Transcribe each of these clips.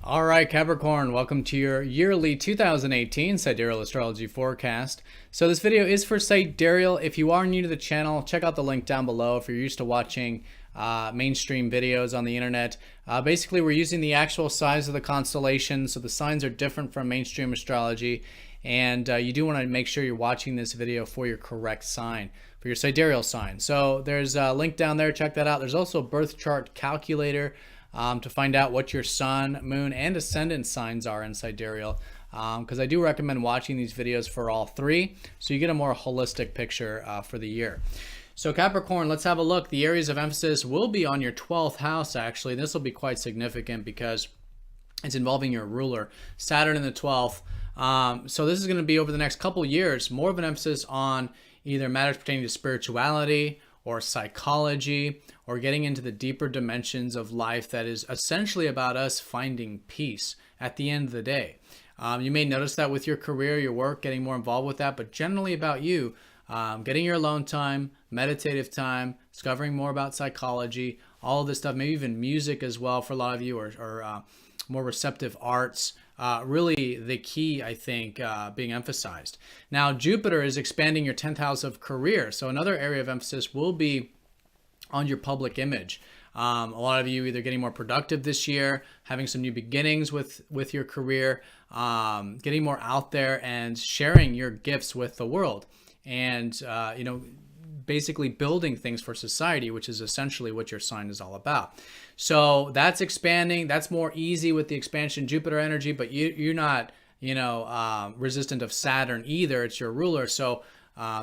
All right, Capricorn, welcome to your yearly 2018 Sidereal Astrology forecast. So this video is for Sidereal. If you are new to the channel, check out the link down below if you're used to watching mainstream videos on the internet. Basically, we're using the actual size of the constellations, so the signs are different from mainstream astrology, and you do want to make sure you're watching this video for your correct sign, for your sidereal sign. So there's a link down there, check that out. There's also a birth chart calculator to find out what your sun, moon, and ascendant signs are in sidereal, because I do recommend watching these videos for all three so you get a more holistic picture for the year. So Capricorn, let's have a look. The areas of emphasis will be on your 12th house, actually. This will be quite significant because it's involving your ruler, Saturn in the 12th. So this is going to be over the next couple years, more of an emphasis on either matters pertaining to spirituality or psychology, or getting into the deeper dimensions of life that is essentially about us finding peace at the end of the day. You may notice that with your career, your work, getting more involved with that, but generally about you, getting your alone time, meditative time, discovering more about psychology, all of this stuff, maybe even music as well for a lot of you, or more receptive arts. Really the key, I think, being emphasized. Now, Jupiter is expanding your 10th house of career. So another area of emphasis will be on your public image. A lot of you either getting more productive this year, having some new beginnings with your career, getting more out there and sharing your gifts with the world. And, basically building things for society, which is essentially what your sign is all about. So that's expanding. That's more easy with the expansion Jupiter energy, but you're not, resistant of Saturn either. It's your ruler. So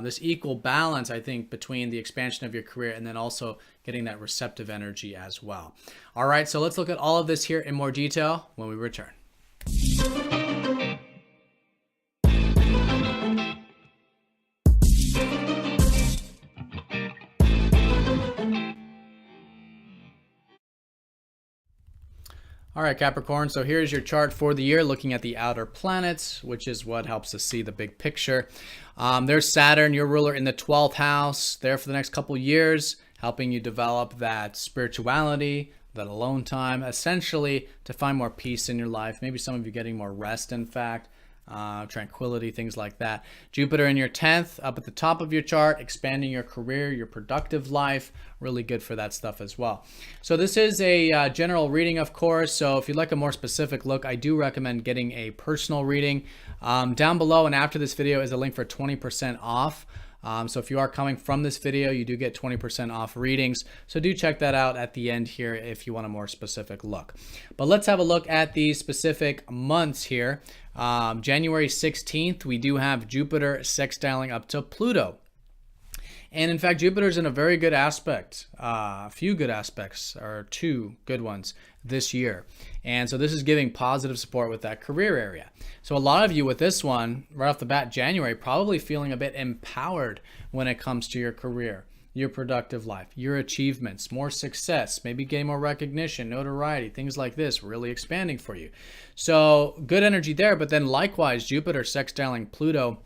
this equal balance, I think, between the expansion of your career and then also getting that receptive energy as well. All right, so let's look at all of this here in more detail when we return. All right, Capricorn, so here's your chart for the year, looking at the outer planets, which is what helps us see the big picture. There's Saturn, your ruler, in the 12th house, there for the next couple years, helping you develop that spirituality, that alone time, essentially to find more peace in your life. Maybe some of you getting more rest, in fact. Tranquility, things like that. Jupiter in your 10th, up at the top of your chart, expanding your career, your productive life, really good for that stuff as well. So this is a general reading, of course, so if you'd like a more specific look, I do recommend getting a personal reading. Down below and after this video is a link for 20% off. So if you are coming from this video, you do get 20% off readings. So do check that out at the end here if you want a more specific look. But let's have a look at the specific months here. January 16th, we do have Jupiter sextiling up to Pluto. And in fact, Jupiter's in a very good aspect, a few good aspects, or two good ones this year. And so this is giving positive support with that career area. So a lot of you with this one, right off the bat, January, probably feeling a bit empowered when it comes to your career, your productive life, your achievements, more success, maybe getting more recognition, notoriety, things like this, really expanding for you. So good energy there, but then likewise, Jupiter sextiling Pluto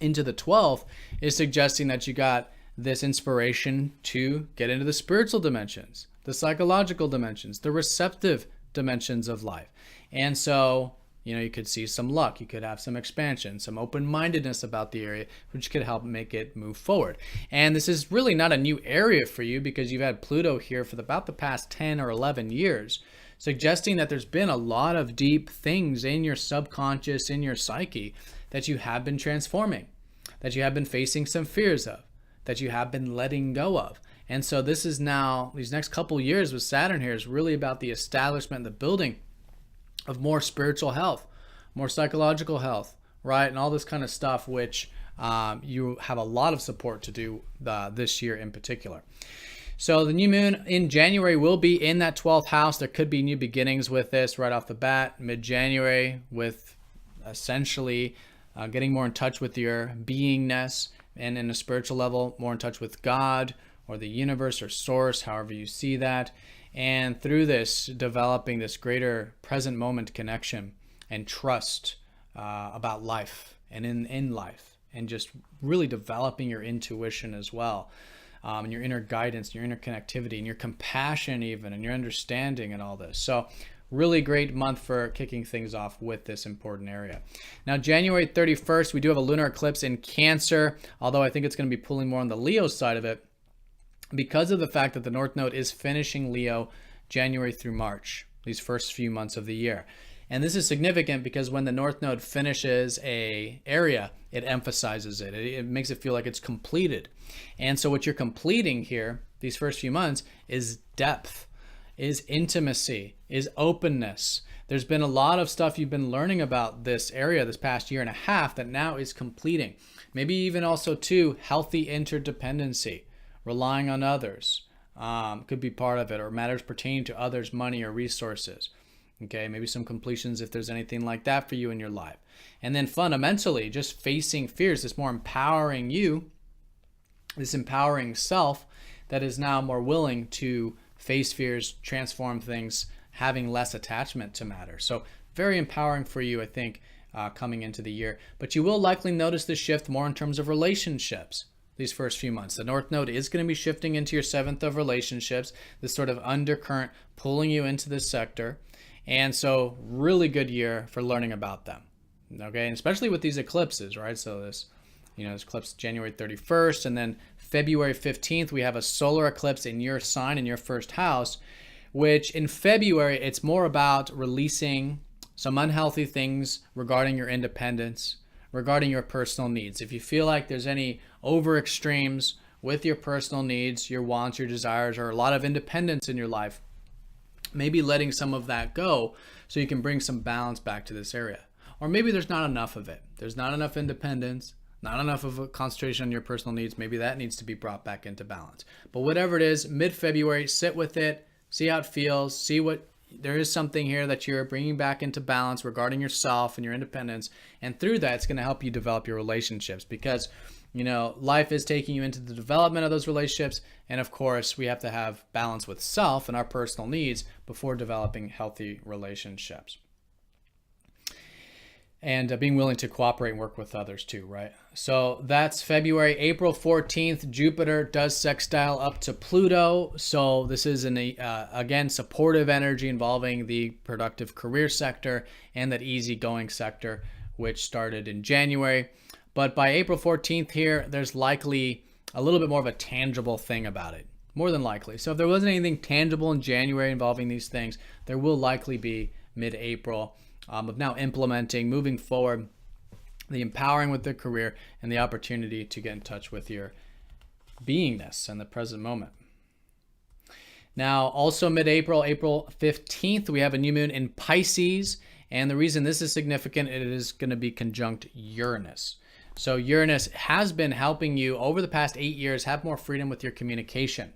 into the 12th is suggesting that you got this inspiration to get into the spiritual dimensions, the psychological dimensions, the receptive dimensions of life. And so, you could see some luck, you could have some expansion, some open-mindedness about the area, which could help make it move forward. And this is really not a new area for you because you've had Pluto here for about the past 10 or 11 years, suggesting that there's been a lot of deep things in your subconscious, in your psyche, that you have been transforming, that you have been facing some fears of, that you have been letting go of. And so this is now, these next couple years with Saturn here is really about the establishment, the building of more spiritual health, more psychological health, right? And all this kind of stuff, which you have a lot of support to do this year in particular. So the new moon in January will be in that 12th house. There could be new beginnings with this right off the bat, mid-January, with essentially getting more in touch with your beingness, and in a spiritual level, more in touch with God or the universe or source, however you see that. And through this, developing this greater present moment connection and trust about life and in life, and just really developing your intuition as well. And your inner guidance, your inner connectivity, and your compassion even, and your understanding and all this. So really great month for kicking things off with this important area. Now, January 31st, we do have a lunar eclipse in Cancer, although I think it's going to be pulling more on the Leo side of it because of the fact that the North Node is finishing Leo January through March, these first few months of the year. And this is significant because when the North Node finishes a area, it emphasizes it. It makes it feel like it's completed. And so what you're completing here, these first few months, is depth, is intimacy, is openness. There's been a lot of stuff you've been learning about this area this past year and a half that now is completing. Maybe even also too, healthy interdependency, relying on others could be part of it, or matters pertaining to others' money or resources. Okay, maybe some completions if there's anything like that for you in your life. And then fundamentally, just facing fears, this more empowering you, this empowering self that is now more willing to face fears, transform things, having less attachment to matter. So very empowering for you, I think, coming into the year. But you will likely notice the shift more in terms of relationships these first few months. The North Node is going to be shifting into your 7th of relationships, this sort of undercurrent pulling you into this sector. And so really good year for learning about them. Okay, and especially with these eclipses, right? So this, this eclipse January 31st, and then February 15th, we have a solar eclipse in your sign, in your first house, which in February, it's more about releasing some unhealthy things regarding your independence, regarding your personal needs. If you feel like there's any over extremes with your personal needs, your wants, your desires, or a lot of independence in your life, maybe letting some of that go so you can bring some balance back to this area. Or maybe there's not enough of it. There's not enough independence, not enough of a concentration on your personal needs. Maybe that needs to be brought back into balance. But whatever it is, mid-February, sit with it, see how it feels, see what there is something here that you're bringing back into balance regarding yourself and your independence. And through that, it's going to help you develop your relationships because life is taking you into the development of those relationships. And of course, we have to have balance with self and our personal needs before developing healthy relationships. And being willing to cooperate and work with others too, right? So that's February. April 14th, Jupiter does sextile up to Pluto. So this is again, supportive energy involving the productive career sector and that easygoing sector, which started in January. But by April 14th here, there's likely a little bit more of a tangible thing about it, more than likely. So if there wasn't anything tangible in January involving these things, there will likely be mid-April of now implementing, moving forward, the empowering with the career and the opportunity to get in touch with your beingness and the present moment. Now, also mid-April, April 15th, we have a new moon in Pisces. And the reason this is significant, it is going to be conjunct Uranus. So Uranus has been helping you over the past 8 years have more freedom with your communication,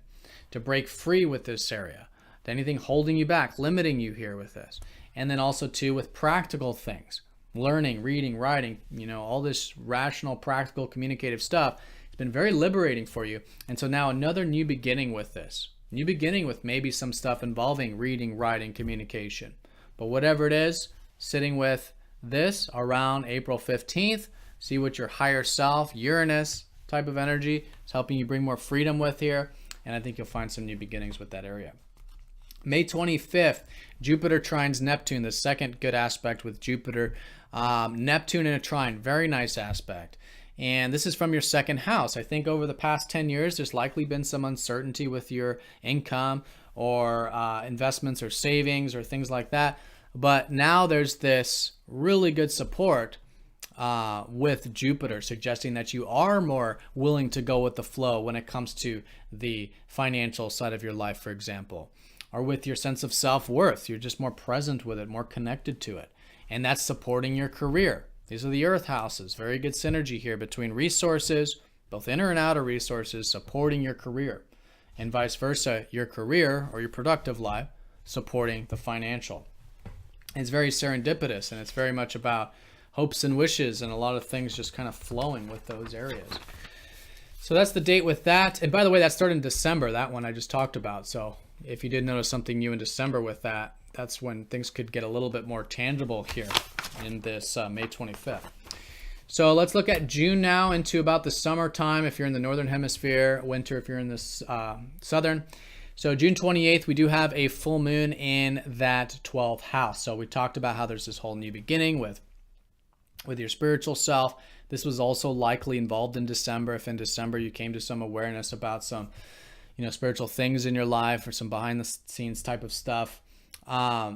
to break free with this area, to anything holding you back, limiting you here with this. And then also too with practical things, learning, reading, writing, all this rational, practical, communicative stuff. It's been very liberating for you. And so now another new beginning with this, new beginning with maybe some stuff involving reading, writing, communication. But whatever it is, sitting with this around April 15th, see what your higher self, Uranus type of energy is helping you bring more freedom with here. And I think you'll find some new beginnings with that area. May 25th, Jupiter trines Neptune, the second good aspect with Jupiter. Neptune in a trine, very nice aspect. And this is from your second house. I think over the past 10 years, there's likely been some uncertainty with your income or investments or savings or things like that. But now there's this really good support with Jupiter, suggesting that you are more willing to go with the flow when it comes to the financial side of your life, for example, or with your sense of self-worth. You're just more present with it, more connected to it. And that's supporting your career. These are the earth houses. Very good synergy here between resources, both inner and outer resources, supporting your career, and vice versa, your career or your productive life supporting the financial. It's very serendipitous, and it's very much about hopes and wishes and a lot of things just kind of flowing with those areas. So that's the date with that. And by the way, that started in December, that one I just talked about. So if you did notice something new in December with that, that's when things could get a little bit more tangible here in this May 25th. So let's look at June now into about the summertime if you're in the northern hemisphere, winter if you're in the southern. So June 28th, we do have a full moon in that 12th house. So we talked about how there's this whole new beginning with your spiritual self. This was also likely involved in December. If in December you came to some awareness about some, spiritual things in your life or some behind the scenes type of stuff.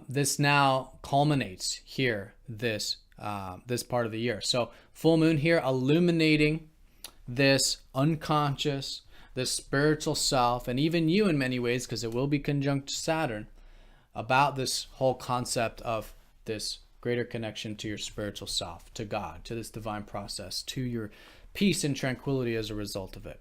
This now culminates here, this part of the year. So full moon here illuminating this unconscious, this spiritual self, and even you in many ways, because it will be conjunct Saturn, about this whole concept of this greater connection to your spiritual self, to God, to this divine process, to your peace and tranquility as a result of it.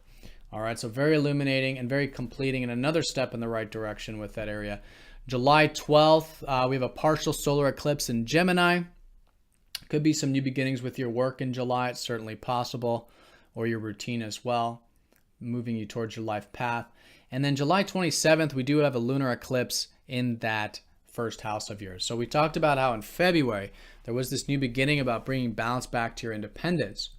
All right, so very illuminating and very completing, and another step in the right direction with that area. July 12th, we have a partial solar eclipse in Gemini. Could be some new beginnings with your work in July. It's certainly possible, or your routine as well, moving you towards your life path. And then July 27th, we do have a lunar eclipse in that first house of yours. So we talked about how in February, there was this new beginning about bringing balance back to your independence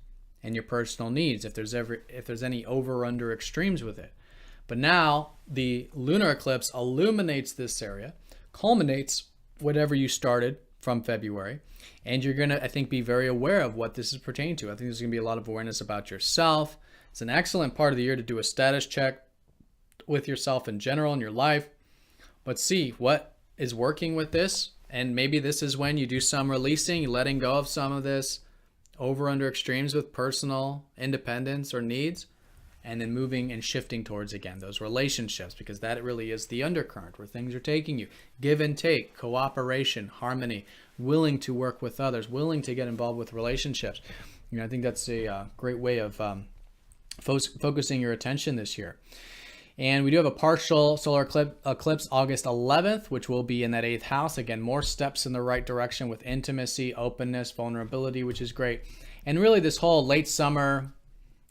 and your personal needs, if there's any over or under extremes with it. But now the lunar eclipse illuminates this area, culminates whatever you started from February, and you're going to, I think, be very aware of what this is pertaining to. I think there's going to be a lot of awareness about yourself. It's an excellent part of the year to do a status check with yourself in general in your life, but see what is working with this. And maybe this is when you do some releasing, letting go of some of this over under extremes with personal independence or needs, and then moving and shifting towards, again, those relationships, because that really is the undercurrent where things are taking you. Give and take, cooperation, harmony, willing to work with others, willing to get involved with relationships. I think that's a great way of focusing your attention this year. And we do have a partial solar eclipse August 11th, which will be in that 8th house. Again, more steps in the right direction with intimacy, openness, vulnerability, which is great. And really this whole late summer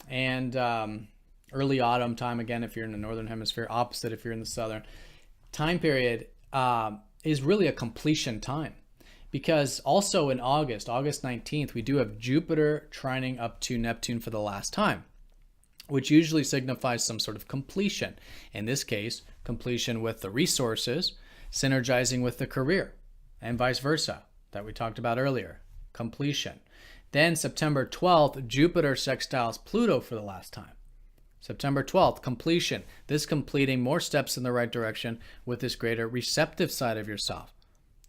and early autumn time, again, if you're in the northern hemisphere, opposite if you're in the southern time period, is really a completion time. Because also in August 19th, we do have Jupiter trining up to Neptune for the last time, which usually signifies some sort of completion. In this case, completion with the resources, synergizing with the career, and vice versa, that we talked about earlier, completion. Then September 12th, Jupiter sextiles Pluto for the last time. September 12th, completion. This completing more steps in the right direction with this greater receptive side of yourself.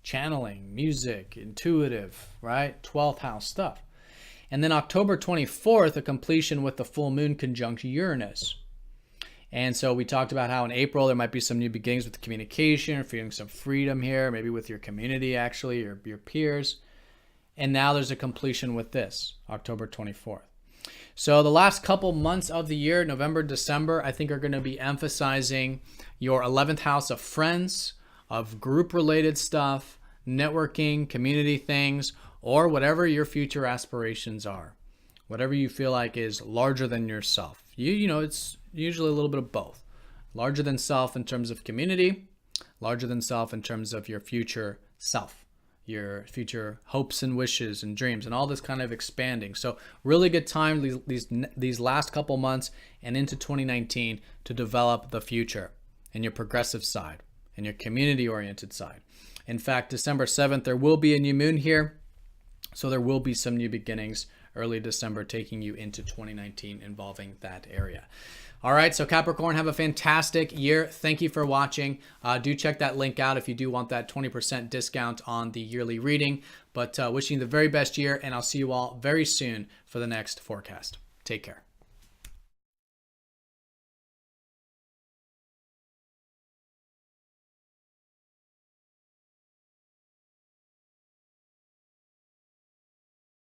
Channeling, music, intuitive, right? 12th house stuff. And then October 24th, a completion with the full moon conjunct Uranus. And so we talked about how in April there might be some new beginnings with communication, feeling some freedom here, maybe with your community, actually, your peers. And now there's a completion with this, October 24th. So the last couple months of the year, November, December, I think are going to be emphasizing your 11th house of friends, of group-related stuff, networking, community things, or whatever your future aspirations are, whatever you feel like is larger than yourself. It's usually a little bit of both. Larger than self in terms of community, larger than self in terms of your future self, your future hopes and wishes and dreams, and all this kind of expanding. So really good time these last couple months and into 2019 to develop the future and your progressive side and your community-oriented side. In fact, December 7th, there will be a new moon here. So there will be some new beginnings early December taking you into 2019 involving that area. All right, so Capricorn, have a fantastic year. Thank you for watching. Do check that link out if you do want that 20% discount on the yearly reading. But wishing you the very best year, and I'll see you all very soon for the next forecast. Take care.